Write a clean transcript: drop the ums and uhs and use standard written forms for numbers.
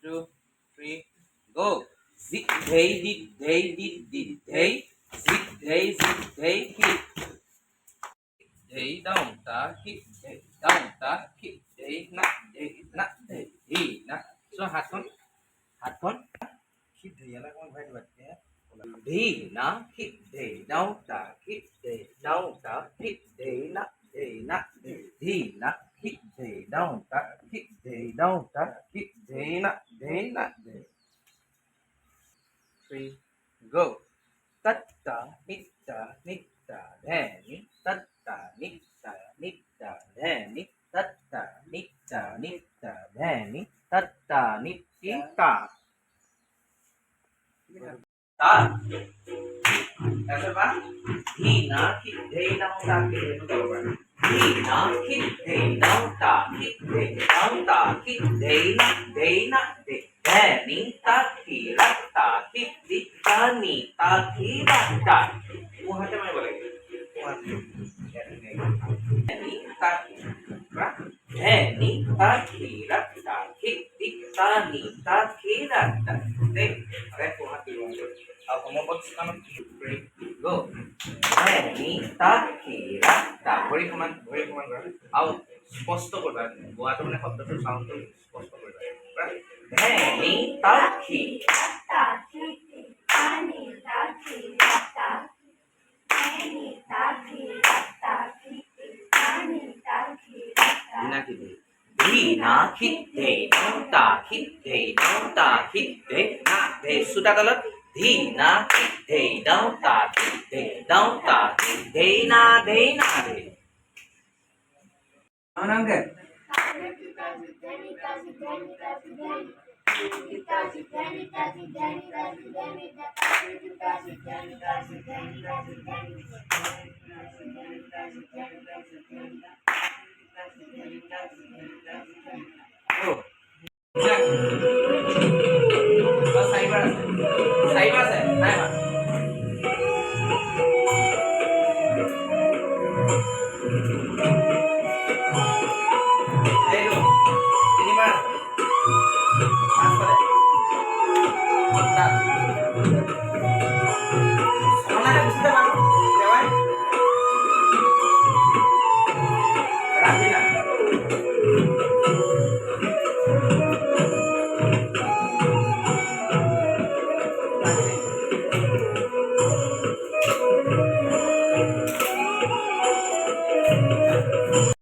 2, 3, go. Zig day, dig day, dig dig day. Zig day, kick. Day down, ta, kick, day down, ta, kick, day, nut, day, nut, day, he, nut. So hạt con. Kick day là con phải vật nhé. Đi na kick day down, ta, kick day down, ta, kick day, nut, day, nut, day, he, nut. Kick day down, ta, kick day down, ta, kick day, nut, day, nut, day. 3, go. Tất cả nít ta nít ta đè nít tất cả nít ta nít ta đè nít tất cả nít ta nít ta đè nít tất cả nít tí ta ta ऐसे बात ही ना कि दे ना ता कि दे ना बराबर ही ना कि दे ना ता कि दे ना दे đè ní ta khi rắc ta khi đi ta ní ta khi rắc ta mua hai trăm mấy balik ní ta rắc đè ní ta khi rắc ta khi đi ta ní ta khi rắc ta deh ada mua hati dulu aku mau buat sekarang go đè ní ta khi rắc ta beri keman au স্পষ্ট করবা গোয়াটা মানে শব্দটোৰ সাউন্ডটো স্পষ্ট করবা ধেনি তাখি তাখি তানি তাখি ধেনি তাখি তাখি তানি তাখি নাকি দে না খিতে নটা খিতে নটা খিতে না দে সুটা দলত ধি না খিতে নটা খিতে নটা খিতে না দে Anangga. Oh. Saiba se. Naik. Ayo.